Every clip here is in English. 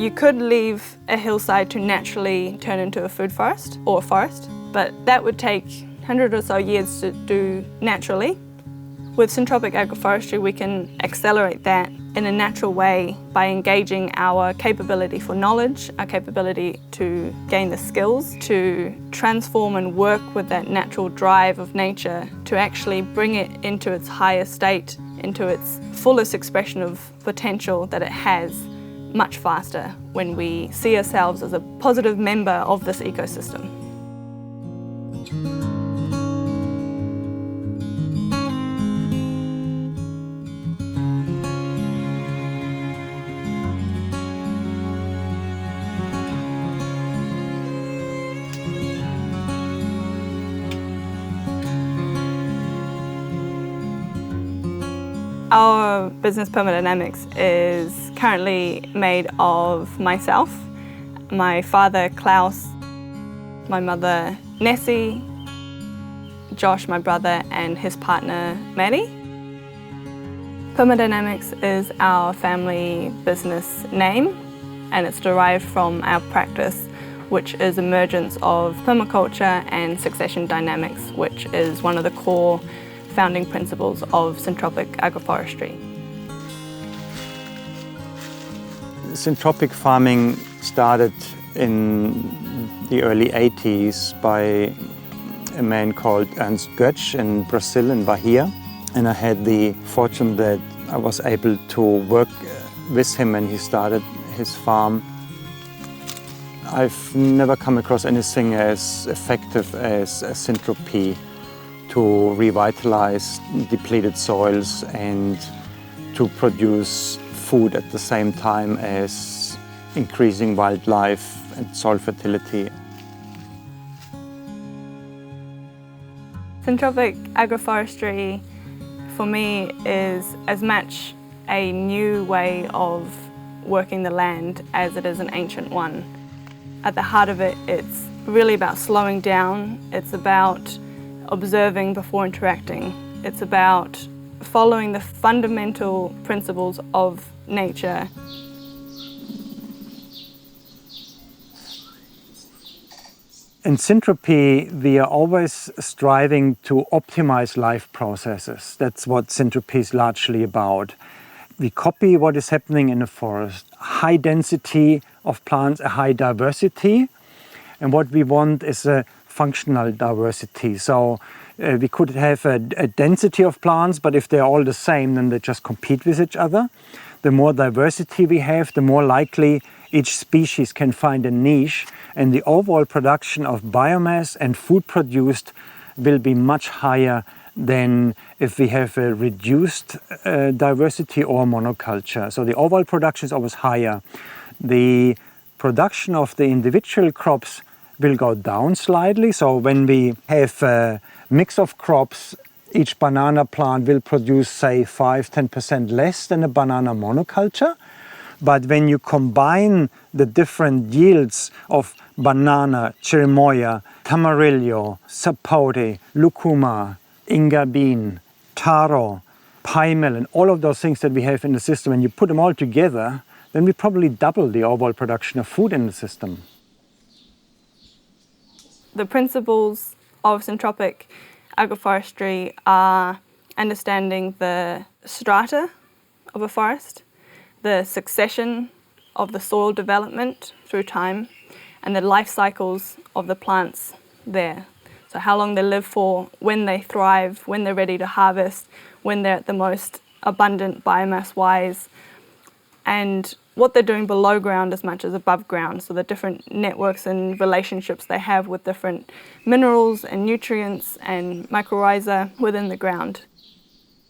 You could leave a hillside to naturally turn into a food forest or a forest, but that would take 100 or so years to do naturally. With syntropic agroforestry, we can accelerate that in a natural way by engaging our capability for knowledge, our capability to gain the skills, to transform and work with that natural drive of nature to actually bring it into its highest state, into its fullest expression of potential that it has much faster when we see ourselves as a positive member of this ecosystem. Our business Permadynamics is currently made of myself, my father Klaus, my mother Nessie, Josh, my brother, and his partner Maddie. Permadynamics is our family business name, and it's derived from our practice, which is emergence of permaculture and succession dynamics, which is one of the core founding principles of syntropic agroforestry. Syntropic farming started in the early 80s by a man called Ernst Götsch in Brazil, in Bahia. And I had the fortune that I was able to work with him when he started his farm. I've never come across anything as effective as Syntropy to revitalize depleted soils and to produce food at the same time as increasing wildlife and soil fertility. Syntropic agroforestry for me is as much a new way of working the land as it is an ancient one. At the heart of it, it's really about slowing down. It's about observing before interacting. It's about following the fundamental principles of nature. In Syntropy, we are always striving to optimize life processes. That's what Syntropy is largely about. We copy what is happening in the forest. High density of plants, a high diversity. And what we want is a functional diversity. So we could have a density of plants, but if they're all the same, then they just compete with each other. The more diversity we have, the more likely each species can find a niche, and the overall production of biomass and food produced will be much higher than if we have a reduced diversity or monoculture. So the overall production is always higher. The production of the individual crops will go down slightly. So when we have a mix of crops, each banana plant will produce, say, 5–10% less than a banana monoculture. But when you combine the different yields of banana, chirimoya, tamarillo, sapote, lucuma, inga bean, taro, pie melon, all of those things that we have in the system, and you put them all together, then we probably double the overall production of food in the system. The principles of syntropic agroforestry are understanding the strata of a forest, the succession of the soil development through time, and the life cycles of the plants there. So how long they live for, when they thrive, when they're ready to harvest, when they're at the most abundant biomass-wise, and what they're doing below ground as much as above ground, so the different networks and relationships they have with different minerals and nutrients and mycorrhiza within the ground.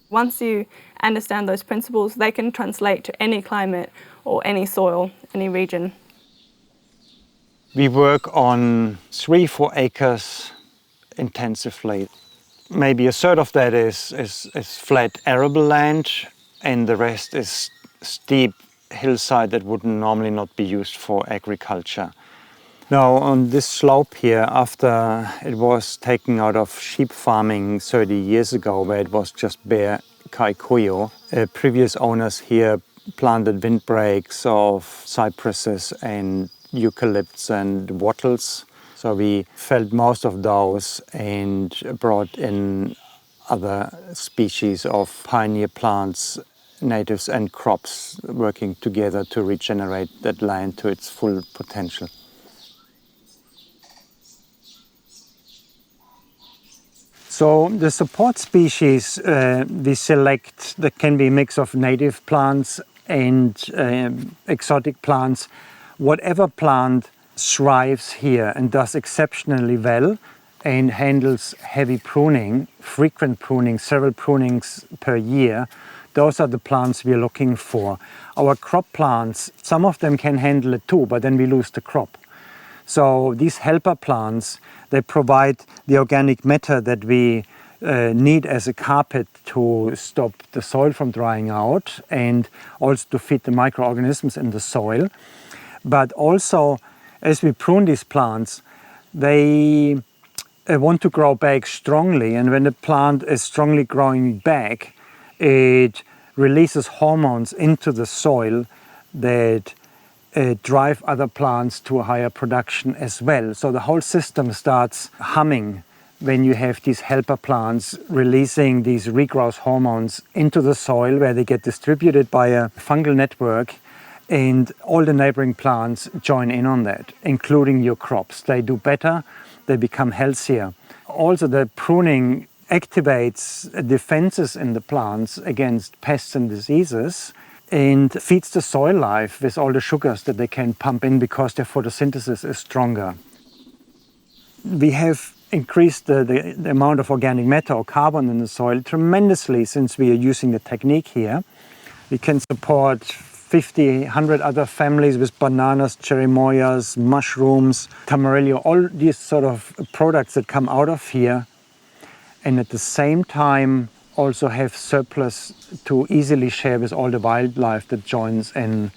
Once you understand those principles, they can translate to any climate or any soil, any region. We work on 3–4 acres intensively. Maybe a third of that is flat arable land, and the rest is steep hillside that would normally not be used for agriculture. Now on this slope here, after it was taken out of sheep farming 30 years ago, where it was just bare kikuyu, previous owners here planted windbreaks of cypresses and eucalypts and wattles. So we felled most of those and brought in other species of pioneer plants, natives and crops working together to regenerate that land to its full potential. So the support species we select, that can be a mix of native plants and exotic plants. Whatever plant thrives here and does exceptionally well and handles heavy pruning, frequent pruning, several prunings per year, those are the plants we're looking for. Our crop plants, some of them can handle it too, but then we lose the crop. So these helper plants, they provide the organic matter that we need as a carpet to stop the soil from drying out and also to feed the microorganisms in the soil. But also, as we prune these plants, they want to grow back strongly, and when the plant is strongly growing back, it releases hormones into the soil that drive other plants to a higher production as well. So the whole system starts humming when you have these helper plants releasing these regrowth hormones into the soil, where they get distributed by a fungal network, and all the neighboring plants join in on that, including your crops. They do better, they become healthier. Also, the pruning activates defenses in the plants against pests and diseases, and feeds the soil life with all the sugars that they can pump in because their photosynthesis is stronger. We have increased the amount of organic matter or carbon in the soil tremendously since we are using the technique here. We can support 50, 100 other families with bananas, cherimoyas, mushrooms, tamarillo, all these sort of products that come out of here, and at the same time also have surplus to easily share with all the wildlife that joins in.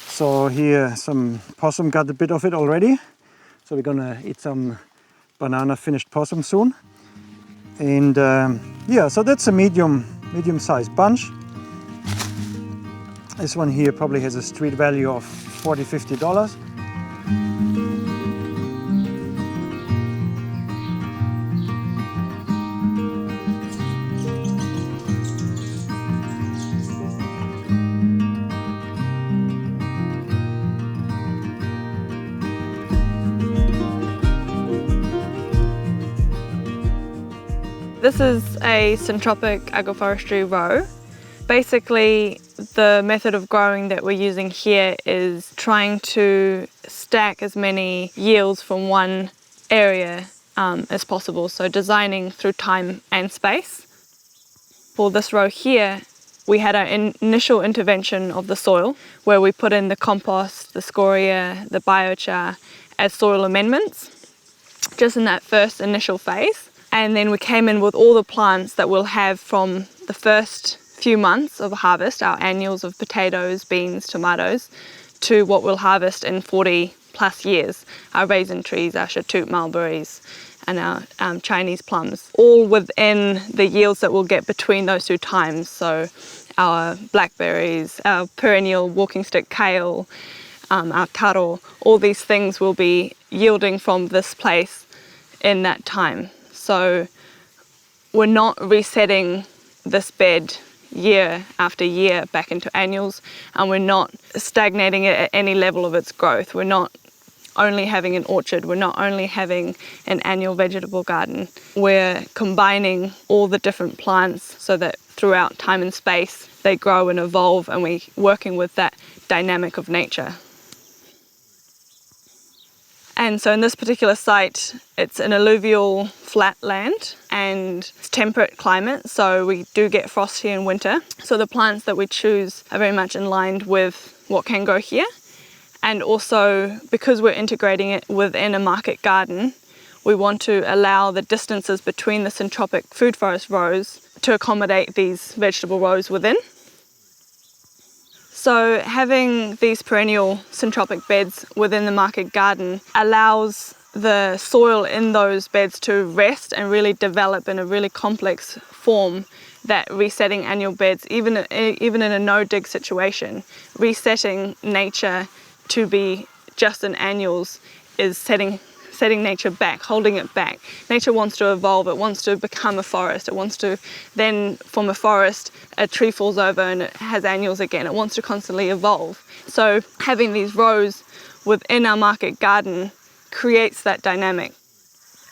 So here some possum got a bit of it already. So we're gonna eat some banana finished possum soon. And yeah, so that's a medium-sized bunch. This one here probably has a street value of $40, $50. This is a syntropic agroforestry row. Basically, the method of growing that we're using here is trying to stack as many yields from one area as possible, so designing through time and space. For this row here, we had our initial intervention of the soil, where we put in the compost, the scoria, the biochar as soil amendments, just in that first initial phase. And then we came in with all the plants that we'll have from the first few months of harvest, our annuals of potatoes, beans, tomatoes, to what we'll harvest in 40 plus years, our raisin trees, our Shatut mulberries, and our Chinese plums, all within the yields that we'll get between those two times. So our blackberries, our perennial walking stick kale, our taro, all these things will be yielding from this place in that time. So we're not resetting this bed year after year back into annuals, and we're not stagnating it at any level of its growth. We're not only having an orchard, we're not only having an annual vegetable garden. We're combining all the different plants so that throughout time and space they grow and evolve, and we're working with that dynamic of nature. And so in this particular site, it's an alluvial flat land and it's temperate climate, so we do get frost here in winter. So the plants that we choose are very much in line with what can grow here. And also, because we're integrating it within a market garden, we want to allow the distances between the syntropic food forest rows to accommodate these vegetable rows within. So having these perennial syntropic beds within the market garden allows the soil in those beds to rest and really develop in a really complex form, that resetting annual beds, even in a no-dig situation, resetting nature to be just in annuals is setting nature back, holding it back. Nature wants to evolve, it wants to become a forest, it wants to then, from a forest, a tree falls over and it has annuals again. It wants to constantly evolve. So having these rows within our market garden creates that dynamic.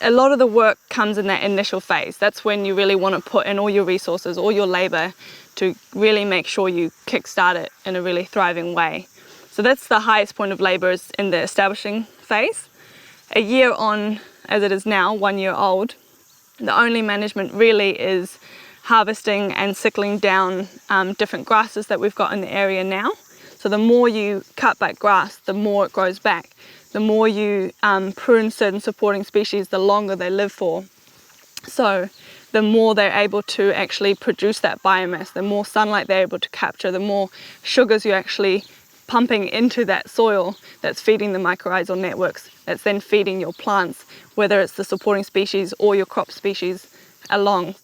A lot of the work comes in that initial phase. That's when you really want to put in all your resources, all your labour, to really make sure you kickstart it in a really thriving way. So that's the highest point of labour, is in the establishing phase. A year on, as it is now, 1 year old, the only management really is harvesting and sickling down different grasses that we've got in the area now. So the more you cut back grass, the more it grows back. The more you prune certain supporting species, the longer they live for. So the more they're able to actually produce that biomass, the more sunlight they're able to capture, the more sugars you're actually pumping into that soil that's feeding the mycorrhizal networks, that's then feeding your plants, whether it's the supporting species or your crop species along.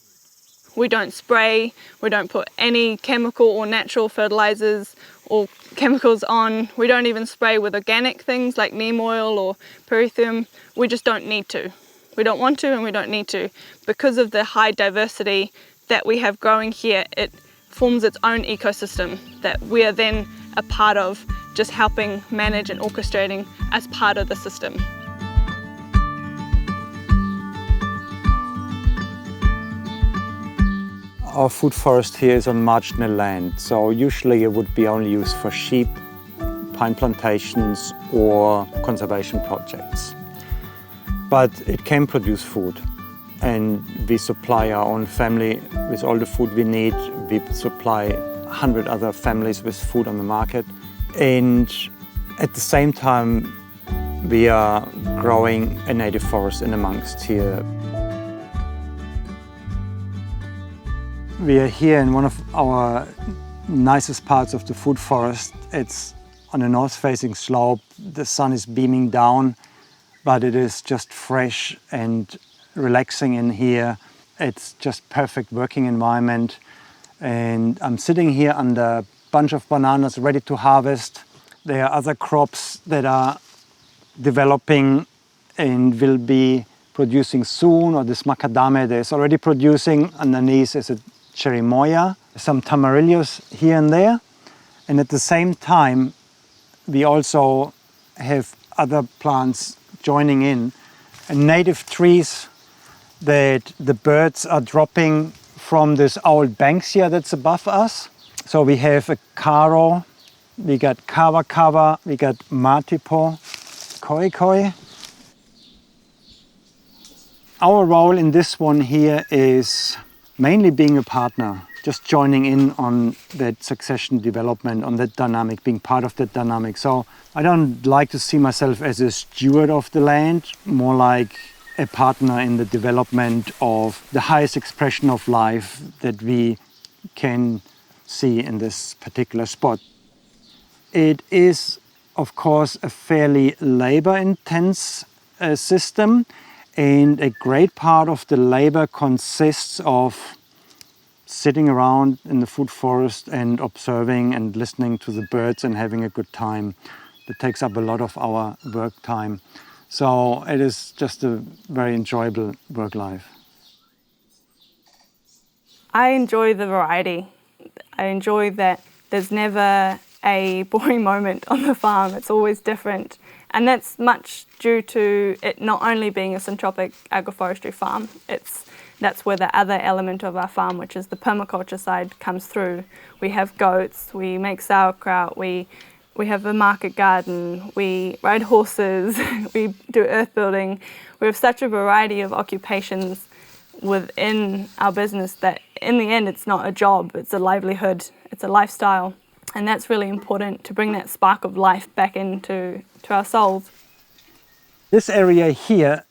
We don't spray, we don't put any chemical or natural fertilizers or chemicals on. We don't even spray with organic things like neem oil or perithum. We just don't need to. We don't want to and we don't need to. Because of the high diversity that we have growing here, it forms its own ecosystem that we are then a part of, just helping manage and orchestrating as part of the system. Our food forest here is on marginal land, so usually it would be only used for sheep, pine plantations or conservation projects. But it can produce food, and we supply our own family with all the food we need. We supply 100 other families with food on the market, and at the same time we are growing a native forest in amongst here. We are here in one of our nicest parts of the food forest. It's on a north-facing slope. The sun is beaming down, but it is just fresh and relaxing in here. It's just perfect working environment. And I'm sitting here under a bunch of bananas ready to harvest. There are other crops that are developing and will be producing soon, or this macadamia that is already producing. Underneath is a cherimoya, some tamarillos here and there. And at the same time, we also have other plants joining in, and native trees that the birds are dropping from this old banksia that's above us. So we have a karo, we got kava, we got matipo, koi. Our role in this one here is mainly being a partner, just joining in on that succession development, on that dynamic, being part of that dynamic. So I don't like to see myself as a steward of the land, more like a partner in the development of the highest expression of life that we can see in this particular spot. It is, of course, a fairly labor-intense system, and a great part of the labor consists of sitting around in the food forest and observing and listening to the birds and having a good time. That takes up a lot of our work time. So it is just a very enjoyable work life. I enjoy the variety. I enjoy that there's never a boring moment on the farm. It's always different. And that's much due to it not only being a syntropic agroforestry farm, that's where the other element of our farm, which is the permaculture side, comes through. We have goats, we make sauerkraut, we have a market garden, we ride horses, we do earth building. We have such a variety of occupations within our business that in the end it's not a job, it's a livelihood, it's a lifestyle. And that's really important to bring that spark of life back into our souls. This area here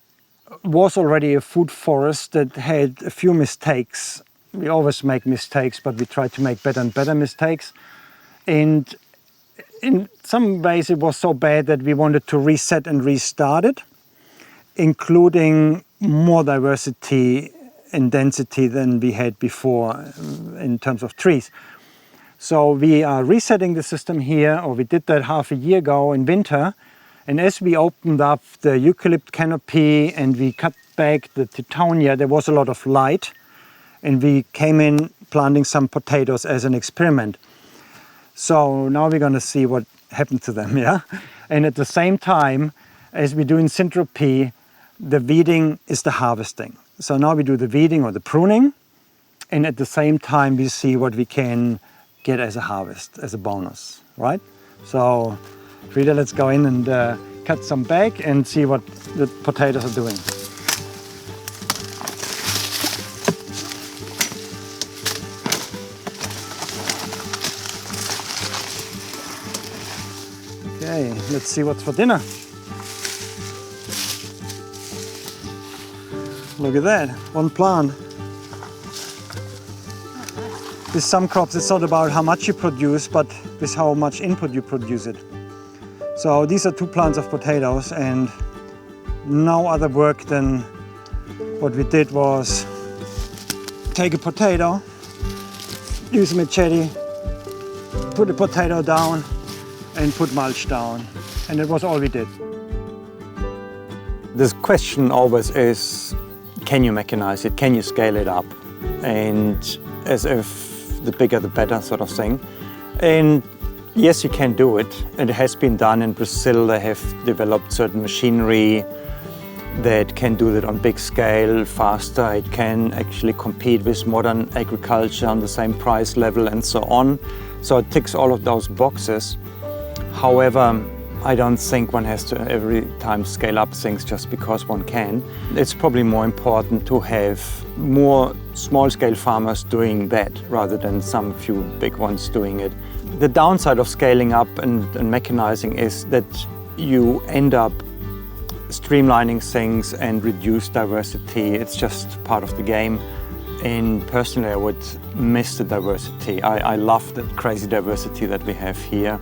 was already a food forest that had a few mistakes. We always make mistakes, but we try to make better and better mistakes. And in some ways it was so bad that we wanted to reset and restart it. including more diversity and density than we had before in terms of trees. So we are resetting the system here, or we did that half a year ago in winter. And as we opened up the eucalypt canopy and we cut back the Tithonia, there was a lot of light. And we came in planting some potatoes as an experiment. So now we're going to see what happened to them, yeah? And at the same time, as we do in Syntropy, the weeding is the harvesting. So now we do the weeding or the pruning, and at the same time we see what we can get as a harvest, as a bonus, right? So Frida, let's go in and cut some back and see what the potatoes are doing. Okay, let's see what's for dinner. Look at that, one plant. With some crops, it's not about how much you produce, but with how much input you produce it. So these are 2 plants of potatoes, and no other work than what we did was take a potato, use a machete, put the potato down, and put mulch down. And that was all we did. This question always is, can you mechanize it? Can you scale it up? And as if the bigger the better sort of thing. And yes, you can do it. And it has been done in Brazil. They have developed certain machinery that can do that on big scale, faster. It can actually compete with modern agriculture on the same price level and so on. So it ticks all of those boxes. However, I don't think one has to every time scale up things just because one can. It's probably more important to have more small-scale farmers doing that rather than some few big ones doing it. The downside of scaling up and mechanizing is that you end up streamlining things and reduce diversity. It's just part of the game. And personally, I would miss the diversity. I love the crazy diversity that we have here.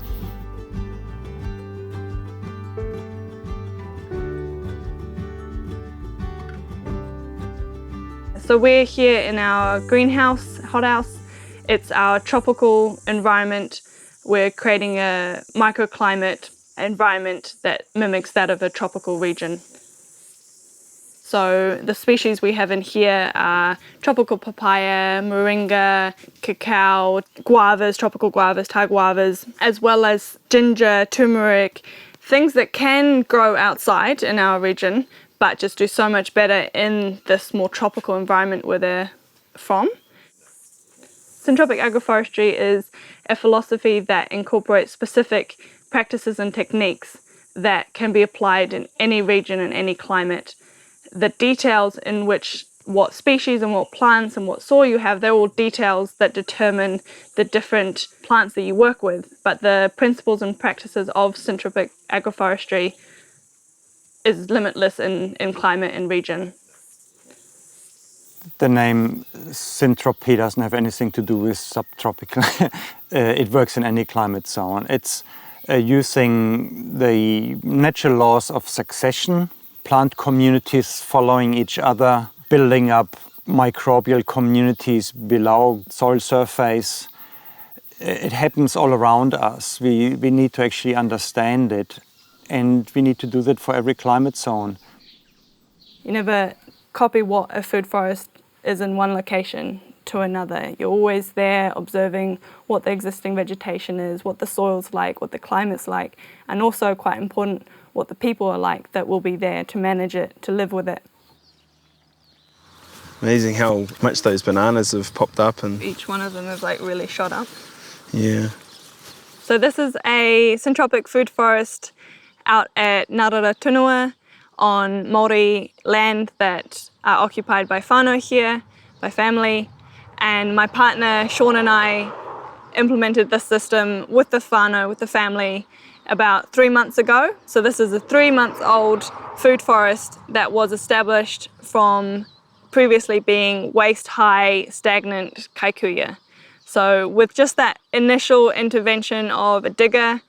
So we're here in our greenhouse, hothouse. It's our tropical environment. We're creating a microclimate environment that mimics that of a tropical region. So the species we have in here are tropical papaya, moringa, cacao, guavas, tropical guavas, Thai guavas, as well as ginger, turmeric, things that can grow outside in our region, but just do so much better in this more tropical environment where they're from. Syntropic agroforestry is a philosophy that incorporates specific practices and techniques that can be applied in any region and any climate. The details in which what species and what plants and what soil you have, they're all details that determine the different plants that you work with. But the principles and practices of syntropic agroforestry is limitless in climate and region. The name Syntropy doesn't have anything to do with subtropical. It works in any climate zone. It's using the natural laws of succession, plant communities following each other, building up microbial communities below soil surface. It happens all around us. We need to actually understand it, and we need to do that for every climate zone. You never copy what a food forest is in one location to another. You're always there observing what the existing vegetation is, what the soil's like, what the climate's like, and also, quite important, what the people are like that will be there to manage it, to live with it. Amazing how much those bananas have popped up. And Each one of them is like really shot up. yeah. So this is a syntropic food forest out at Ngaratunua on Māori land that are occupied by whānau here, by family. And my partner Sean and I implemented this system with the whānau, with the family, about 3 months ago. So this is a 3-month-old food forest that was established from previously being waist-high, stagnant kaikuya. So with just that initial intervention of a digger,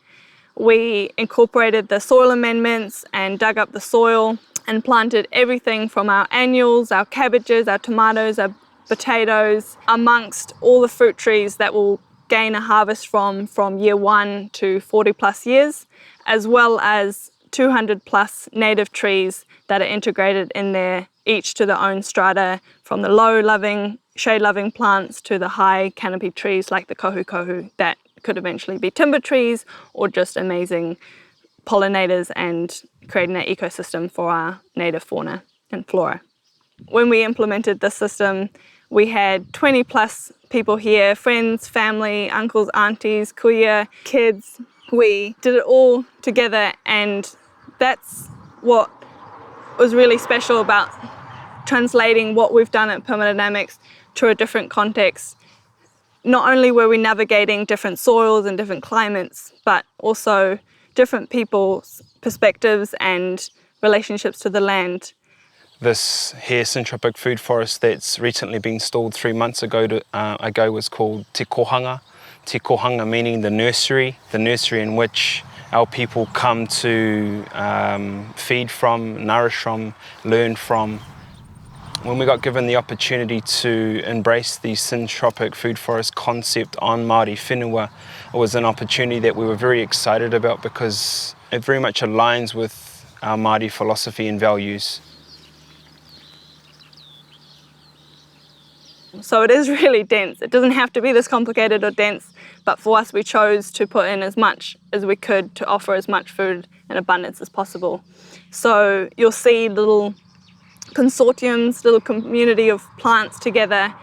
We incorporated the soil amendments and dug up the soil and planted everything from our annuals, our cabbages, our tomatoes, our potatoes, amongst all the fruit trees that will gain a harvest from year 1 to 40 plus years, as well as 200 plus native trees that are integrated in there, each to their own strata, from the low-loving, shade-loving plants to the high canopy trees like the kohu that could eventually be timber trees or just amazing pollinators and creating an ecosystem for our native fauna and flora. When we implemented this system, we had 20 plus people here, friends, family, uncles, aunties, kuya, kids. We did it all together, and that's what was really special about translating what we've done at Permadynamics to a different context. Not only were we navigating different soils and different climates, but also different people's perspectives and relationships to the land. This here syntropic food forest that's recently been installed 3 months ago was called Te Kohanga. Te Kohanga meaning the nursery in which our people come to feed from, nourish from, learn from. When we got given the opportunity to embrace the syntropic food forest concept on Māori whenua, it was an opportunity that we were very excited about because it very much aligns with our Māori philosophy and values. So it is really dense. It doesn't have to be this complicated or dense, but for us we chose to put in as much as we could to offer as much food in abundance as possible. So you'll see little consortiums, little community of plants together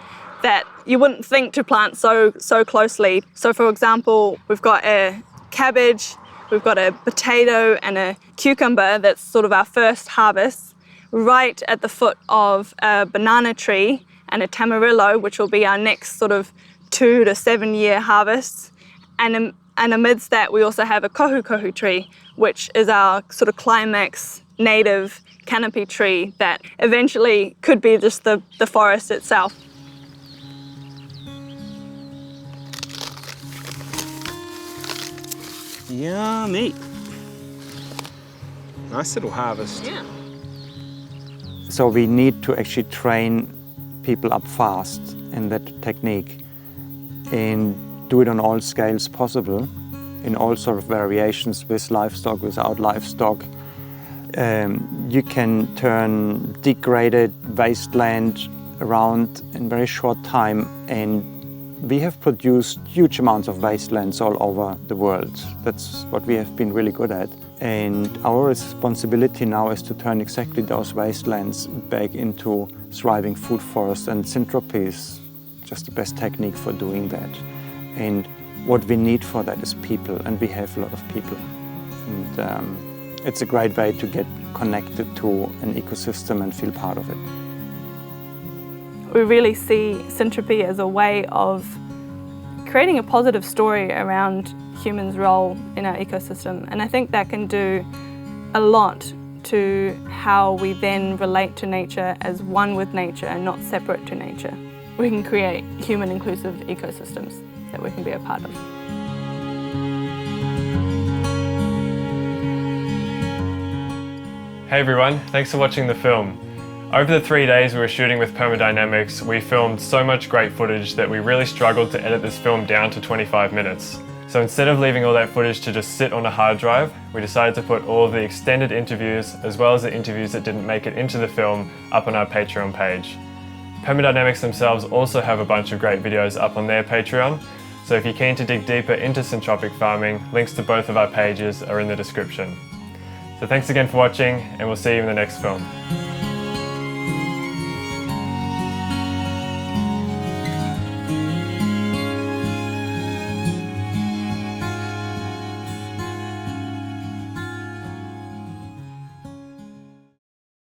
that you wouldn't think to plant so closely. So for example, we've got a cabbage, we've got a potato and a cucumber that's sort of our first harvest, right at the foot of a banana tree and a tamarillo, which will be our next sort of 2 to 7 year harvest. And amidst that, we also have a kohu tree, which is our sort of climax native canopy tree that eventually could be just the forest itself. Yummy. Nice little harvest. Yeah. So we need to actually train people up fast in that technique and do it on all scales possible, in all sort of variations, with livestock, without livestock. You can turn degraded wasteland around in very short time, and we have produced huge amounts of wastelands all over the world. That's what we have been really good at. And our responsibility now is to turn exactly those wastelands back into thriving food forests, and syntropy is just the best technique for doing that. And what we need for that is people, and we have a lot of people. And it's a great way to get connected to an ecosystem and feel part of it. We really see syntropy as a way of creating a positive story around humans' role in our ecosystem, and I think that can do a lot to how we then relate to nature as one with nature and not separate to nature. We can create human inclusive ecosystems that we can be a part of. Hey everyone, thanks for watching the film. Over the 3 days we were shooting with Permadynamics, we filmed so much great footage that we really struggled to edit this film down to 25 minutes. So instead of leaving all that footage to just sit on a hard drive, we decided to put all of the extended interviews, as well as the interviews that didn't make it into the film, up on our Patreon page. Permadynamics themselves also have a bunch of great videos up on their Patreon, so if you're keen to dig deeper into syntropic farming, links to both of our pages are in the description. So thanks again for watching, and we'll see you in the next film.